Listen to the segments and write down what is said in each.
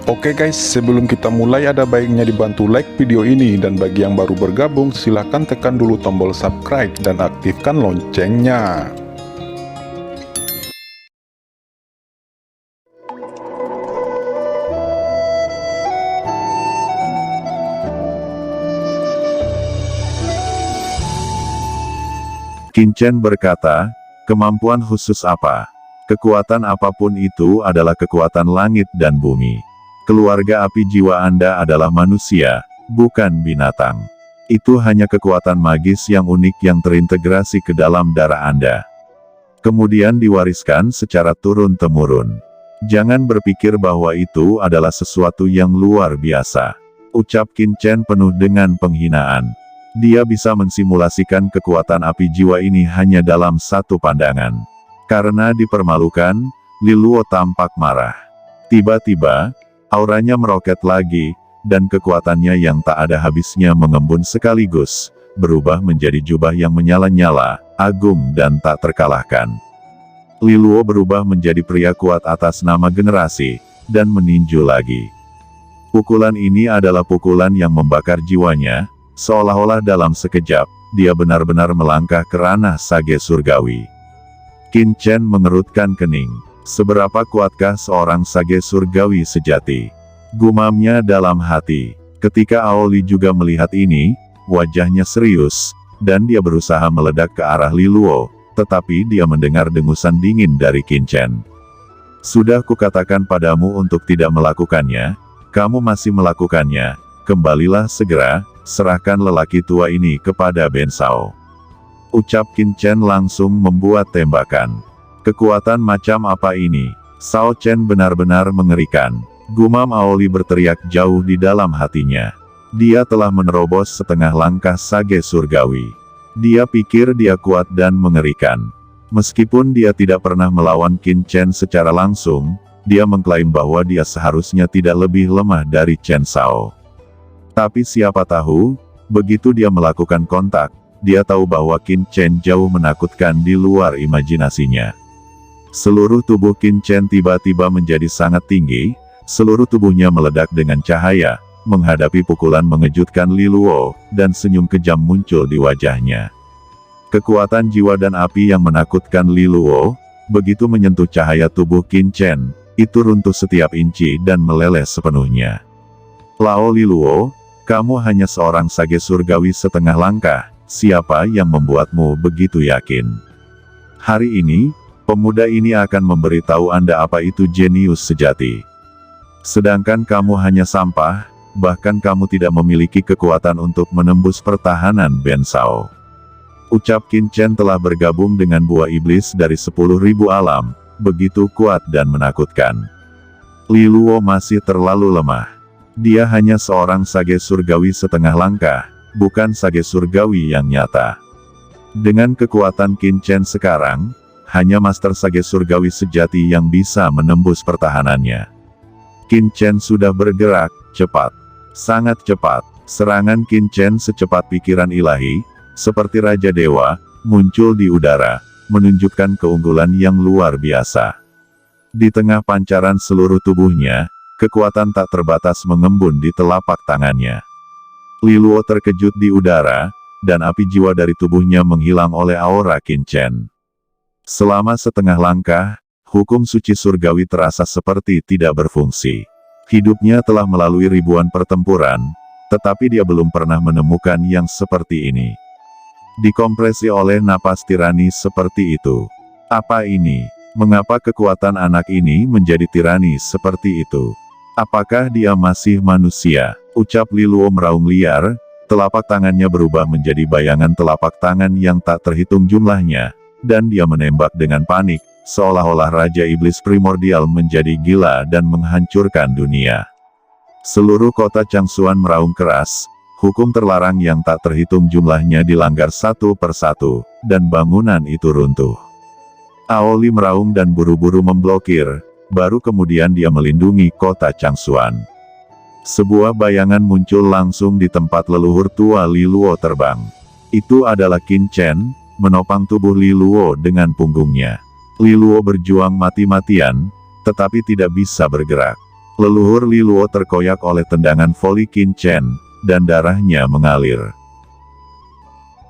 Oke guys, sebelum kita mulai ada baiknya dibantu like video ini, dan bagi yang baru bergabung silahkan tekan dulu tombol subscribe dan aktifkan loncengnya. Qin Chen berkata, kemampuan khusus apa? Kekuatan apapun itu adalah kekuatan langit dan bumi. Keluarga api jiwa Anda adalah manusia, bukan binatang. Itu hanya kekuatan magis yang unik yang terintegrasi ke dalam darah Anda. Kemudian diwariskan secara turun-temurun. Jangan berpikir bahwa itu adalah sesuatu yang luar biasa. Ucap Qin Chen penuh dengan penghinaan. Dia bisa mensimulasikan kekuatan api jiwa ini hanya dalam satu pandangan. Karena dipermalukan, Li Luo tampak marah. Tiba-tiba, auranya meroket lagi, dan kekuatannya yang tak ada habisnya mengembun sekaligus, berubah menjadi jubah yang menyala-nyala, agung dan tak terkalahkan. Li Luo berubah menjadi pria kuat atas nama generasi, dan meninju lagi. Pukulan ini adalah pukulan yang membakar jiwanya, seolah-olah dalam sekejap, dia benar-benar melangkah ke ranah sage surgawi. Qin Chen mengerutkan kening. Seberapa kuatkah seorang sage surgawi sejati? Gumamnya dalam hati. Ketika Aoli juga melihat ini, wajahnya serius, dan dia berusaha meledak ke arah Li Luo, tetapi dia mendengar dengusan dingin dari Qin Chen. Sudah kukatakan padamu untuk tidak melakukannya, kamu masih melakukannya, kembalilah segera, serahkan lelaki tua ini kepada Ben Shao. Ucap Qin Chen langsung membuat tembakan. Kekuatan macam apa ini? Shao Chen benar-benar mengerikan. Gumam Aoli berteriak jauh di dalam hatinya. Dia telah menerobos setengah langkah sage surgawi. Dia pikir dia kuat dan mengerikan. Meskipun dia tidak pernah melawan Qin Chen secara langsung, dia mengklaim bahwa dia seharusnya tidak lebih lemah dari Chen Shao. Tapi siapa tahu, begitu dia melakukan kontak, dia tahu bahwa Qin Chen jauh menakutkan di luar imajinasinya. Seluruh tubuh Qin Chen tiba-tiba menjadi sangat tinggi, seluruh tubuhnya meledak dengan cahaya, menghadapi pukulan mengejutkan Li Luo, dan senyum kejam muncul di wajahnya. Kekuatan jiwa dan api yang menakutkan Li Luo, begitu menyentuh cahaya tubuh Qin Chen, itu runtuh setiap inci dan meleleh sepenuhnya. Lao Li Luo, kamu hanya seorang sage surgawi setengah langkah, siapa yang membuatmu begitu yakin? Hari ini, pemuda ini akan memberitahu Anda apa itu jenius sejati. Sedangkan kamu hanya sampah, bahkan kamu tidak memiliki kekuatan untuk menembus pertahanan Ben Shao. Ucap Qin Chen telah bergabung dengan buah iblis dari 10.000 alam, begitu kuat dan menakutkan. Li Luo masih terlalu lemah. Dia hanya seorang sage surgawi setengah langkah, bukan sage surgawi yang nyata. Dengan kekuatan Qin Chen sekarang, hanya Master Sage Surgawi sejati yang bisa menembus pertahanannya. Qin Chen sudah bergerak, cepat. Sangat cepat. Serangan Qin Chen secepat pikiran ilahi, seperti Raja Dewa, muncul di udara, menunjukkan keunggulan yang luar biasa. Di tengah pancaran seluruh tubuhnya, kekuatan tak terbatas mengembun di telapak tangannya. Li Luo terkejut di udara, dan api jiwa dari tubuhnya menghilang oleh aura Qin Chen. Selama setengah langkah, hukum suci surgawi terasa seperti tidak berfungsi. Hidupnya telah melalui ribuan pertempuran, tetapi dia belum pernah menemukan yang seperti ini. Dikompresi oleh napas tirani seperti itu. Apa ini? Mengapa kekuatan anak ini menjadi tirani seperti itu? Apakah dia masih manusia? Ucap Li Luo meraung liar, telapak tangannya berubah menjadi bayangan telapak tangan yang tak terhitung jumlahnya. Dan dia menembak dengan panik, seolah-olah Raja Iblis Primordial menjadi gila dan menghancurkan dunia. Seluruh kota Changsuan meraung keras, hukum terlarang yang tak terhitung jumlahnya dilanggar satu persatu, dan bangunan itu runtuh. Aoli meraung dan buru-buru memblokir, baru kemudian dia melindungi kota Changsuan. Sebuah bayangan muncul langsung di tempat leluhur tua Li Luo terbang. Itu adalah Qin Chen, menopang tubuh Li Luo dengan punggungnya. Li Luo berjuang mati-matian, tetapi tidak bisa bergerak. Leluhur Li Luo terkoyak oleh tendangan voli Qin Chen, dan darahnya mengalir.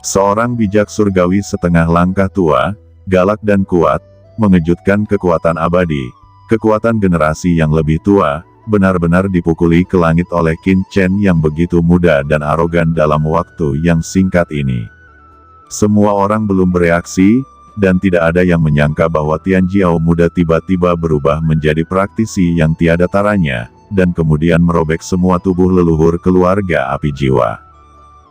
Seorang bijak surgawi setengah langkah tua, galak dan kuat, mengejutkan kekuatan abadi, kekuatan generasi yang lebih tua, benar-benar dipukuli ke langit oleh Qin Chen yang begitu muda dan arogan dalam waktu yang singkat ini. Semua orang belum bereaksi, dan tidak ada yang menyangka bahwa Tian Jiao muda tiba-tiba berubah menjadi praktisi yang tiada taranya, dan kemudian merobek semua tubuh leluhur keluarga api jiwa.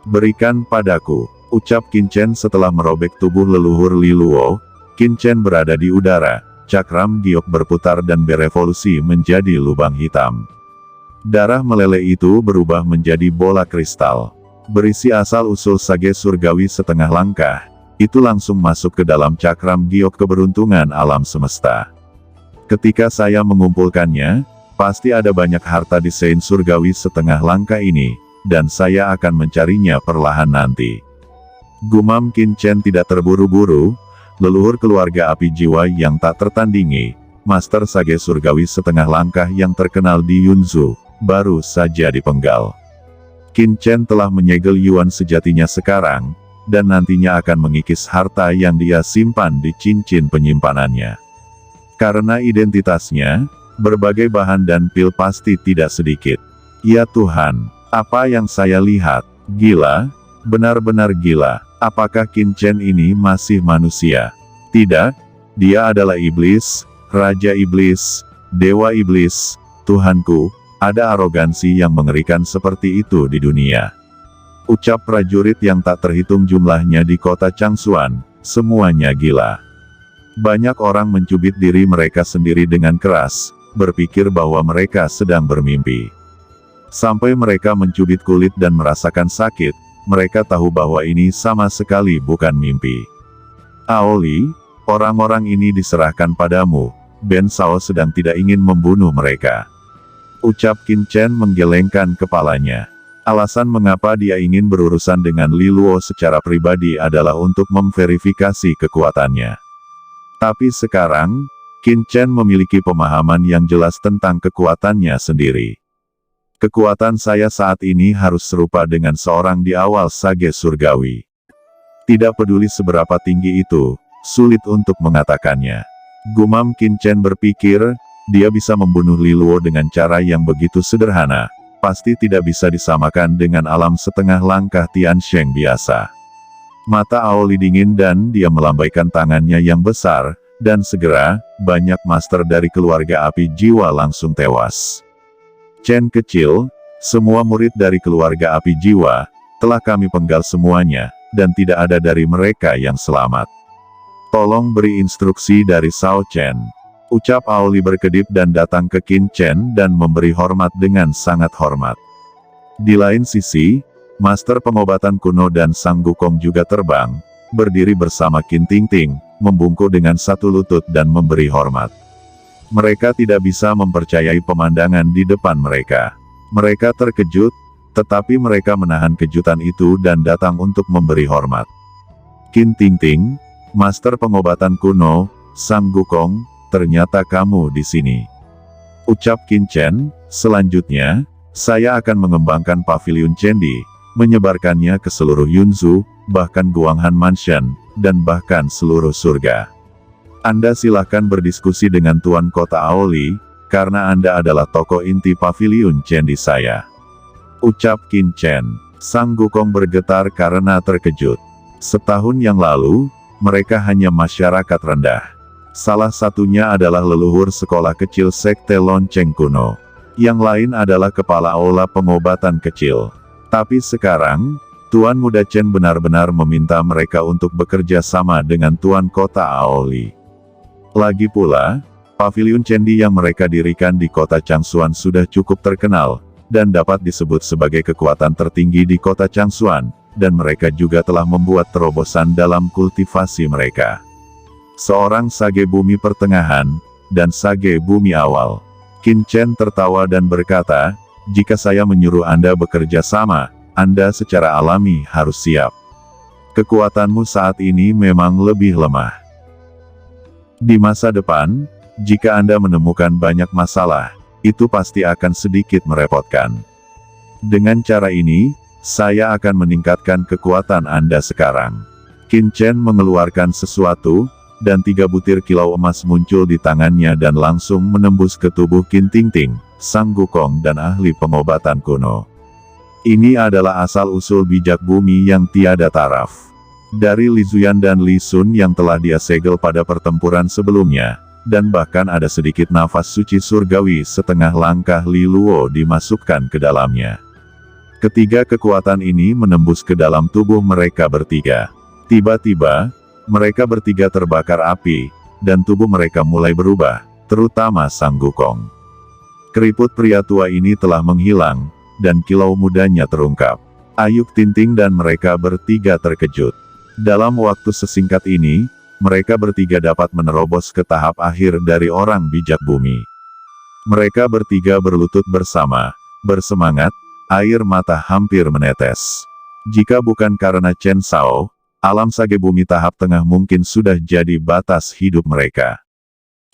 "Berikan padaku," ucap Qin Chen setelah merobek tubuh leluhur Li Luo. Qin Chen berada di udara, cakram giok berputar dan berevolusi menjadi lubang hitam. Darah meleleh itu berubah menjadi bola kristal, berisi asal-usul sage surgawi setengah langkah. Itu langsung masuk ke dalam cakram giok keberuntungan alam semesta. Ketika saya mengumpulkannya, pasti ada banyak harta di sein surgawi setengah langkah ini, dan saya akan mencarinya perlahan nanti. Gumam Qin Chen tidak terburu-buru, leluhur keluarga api jiwa yang tak tertandingi, Master Sage Surgawi setengah langkah yang terkenal di Yunzu, baru saja dipenggal. Qin Chen telah menyegel Yuan sejatinya sekarang, dan nantinya akan mengikis harta yang dia simpan di cincin penyimpanannya. Karena identitasnya, berbagai bahan dan pil pasti tidak sedikit. Ya Tuhan, apa yang saya lihat? Gila, benar-benar gila. Apakah Qin Chen ini masih manusia? Tidak, dia adalah iblis, raja iblis, dewa iblis. Tuhanku, ada arogansi yang mengerikan seperti itu di dunia. Ucap prajurit yang tak terhitung jumlahnya di kota Changsuan, semuanya gila. Banyak orang mencubit diri mereka sendiri dengan keras, berpikir bahwa mereka sedang bermimpi. Sampai mereka mencubit kulit dan merasakan sakit, mereka tahu bahwa ini sama sekali bukan mimpi. "Aoli, orang-orang ini diserahkan padamu, Ben Sao sedang tidak ingin membunuh mereka," ucap Qin Chen menggelengkan kepalanya. Alasan mengapa dia ingin berurusan dengan Li Luo secara pribadi adalah untuk memverifikasi kekuatannya. Tapi sekarang, Qin Chen memiliki pemahaman yang jelas tentang kekuatannya sendiri. Kekuatan saya saat ini harus serupa dengan seorang di awal Sage Surgawi. Tidak peduli seberapa tinggi itu, sulit untuk mengatakannya. Gumam Qin Chen berpikir, dia bisa membunuh Li Luo dengan cara yang begitu sederhana. Pasti tidak bisa disamakan dengan alam setengah langkah Tian Sheng biasa. Mata Aoli dingin dan dia melambaikan tangannya yang besar, dan segera, banyak master dari keluarga api jiwa langsung tewas. "Chen kecil, semua murid dari keluarga api jiwa, telah kami penggal semuanya, dan tidak ada dari mereka yang selamat. Tolong beri instruksi dari Sao Chen," ucap Aoli berkedip dan datang ke Qin Chen dan memberi hormat dengan sangat hormat. Di lain sisi, Master Pengobatan Kuno dan Sang Gukong juga terbang, berdiri bersama Qin Tingting, membungkuk dengan satu lutut dan memberi hormat. Mereka tidak bisa mempercayai pemandangan di depan mereka. Mereka terkejut, tetapi mereka menahan kejutan itu dan datang untuk memberi hormat. "Qin Tingting, Master Pengobatan Kuno, Sang Gukong, ternyata kamu di sini," ucap Qin Chen. "Selanjutnya, saya akan mengembangkan Paviliun Chendi, menyebarkannya ke seluruh Yunzu, bahkan Guanghan Mansion, dan bahkan seluruh surga. Anda silakan berdiskusi dengan Tuan Kota Aoli, karena Anda adalah tokoh inti Paviliun Chendi saya," ucap Qin Chen. Sang Gukong bergetar karena terkejut. Setahun yang lalu, mereka hanya masyarakat rendah. Salah satunya adalah leluhur sekolah kecil Sekte Lonceng Kuno. Yang lain adalah kepala aula pengobatan kecil. Tapi sekarang, Tuan Muda Chen benar-benar meminta mereka untuk bekerja sama dengan Tuan Kota Aoli. Lagi pula, Paviliun Chendi yang mereka dirikan di kota Changsuan sudah cukup terkenal, dan dapat disebut sebagai kekuatan tertinggi di kota Changsuan, dan mereka juga telah membuat terobosan dalam kultivasi mereka. Seorang Sage Bumi Pertengahan, dan Sage Bumi Awal. Qin Chen tertawa dan berkata, "Jika saya menyuruh Anda bekerja sama, Anda secara alami harus siap. Kekuatanmu saat ini memang lebih lemah. Di masa depan, jika Anda menemukan banyak masalah, itu pasti akan sedikit merepotkan. Dengan cara ini, saya akan meningkatkan kekuatan Anda sekarang. Qin Chen mengeluarkan sesuatu, dan 3 butir kilau emas muncul di tangannya dan langsung menembus ke tubuh Qin Tingting, sang Gukong dan ahli pengobatan kuno. Ini adalah asal-usul bijak bumi yang tiada taraf. Dari Li Zuyan dan Li Sun yang telah dia segel pada pertempuran sebelumnya, dan bahkan ada sedikit nafas suci surgawi setengah langkah Li Luo dimasukkan ke dalamnya. Ketiga kekuatan ini menembus ke dalam tubuh mereka bertiga. Tiba-tiba, mereka bertiga terbakar api, dan tubuh mereka mulai berubah, terutama sang Gukong. Keriput pria tua ini telah menghilang, dan kilau mudanya terungkap. Ayuk Tinting dan mereka bertiga terkejut. Dalam waktu sesingkat ini, mereka bertiga dapat menerobos ke tahap akhir dari orang bijak bumi. Mereka bertiga berlutut bersama, bersemangat, air mata hampir menetes. Jika bukan karena Chen Sao, alam sage bumi tahap tengah mungkin sudah jadi batas hidup mereka.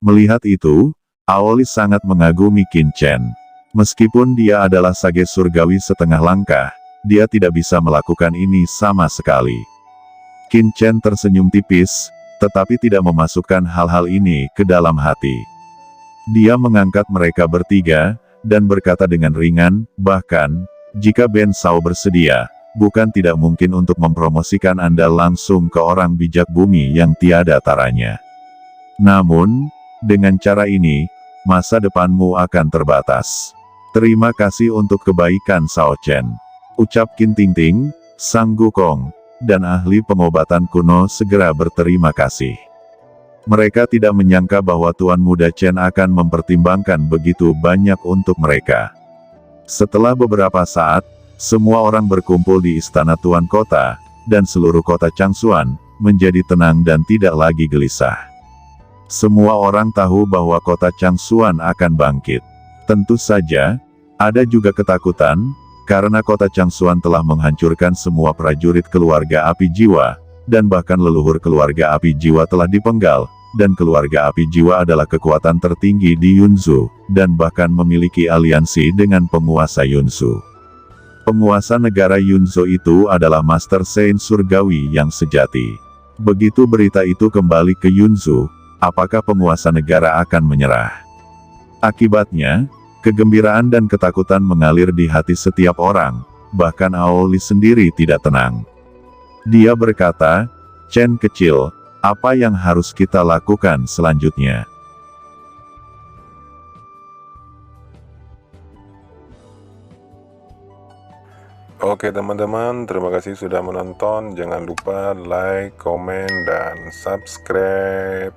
Melihat itu, Aoli sangat mengagumi Qin Chen. Meskipun dia adalah sage surgawi setengah langkah, dia tidak bisa melakukan ini sama sekali. Qin Chen tersenyum tipis, tetapi tidak memasukkan hal-hal ini ke dalam hati. Dia mengangkat mereka bertiga, dan berkata dengan ringan, bahkan, jika Ben Sao bersedia, bukan tidak mungkin untuk mempromosikan Anda langsung ke orang bijak bumi yang tiada taranya. Namun, dengan cara ini, masa depanmu akan terbatas. Terima kasih untuk kebaikan Sao Chen. Ucap Qin Tingting, sang Gukong, dan ahli pengobatan kuno segera berterima kasih. Mereka tidak menyangka bahwa Tuan Muda Chen akan mempertimbangkan begitu banyak untuk mereka. Setelah beberapa saat, semua orang berkumpul di istana Tuan Kota, dan seluruh kota Changsuan menjadi tenang dan tidak lagi gelisah. Semua orang tahu bahwa kota Changsuan akan bangkit. Tentu saja, ada juga ketakutan, karena kota Changsuan telah menghancurkan semua prajurit keluarga api jiwa, dan bahkan leluhur keluarga api jiwa telah dipenggal, dan keluarga api jiwa adalah kekuatan tertinggi di Yunzhou, dan bahkan memiliki aliansi dengan penguasa Yunzhou. Penguasa negara Yunzhou itu adalah Master Saint Surgawi yang sejati. Begitu berita itu kembali ke Yunzhou, apakah penguasa negara akan menyerah? Akibatnya, kegembiraan dan ketakutan mengalir di hati setiap orang, bahkan Aoli sendiri tidak tenang. Dia berkata, Chen kecil, apa yang harus kita lakukan selanjutnya? Oke teman-teman, terima kasih sudah menonton. Jangan lupa like, komen, dan subscribe.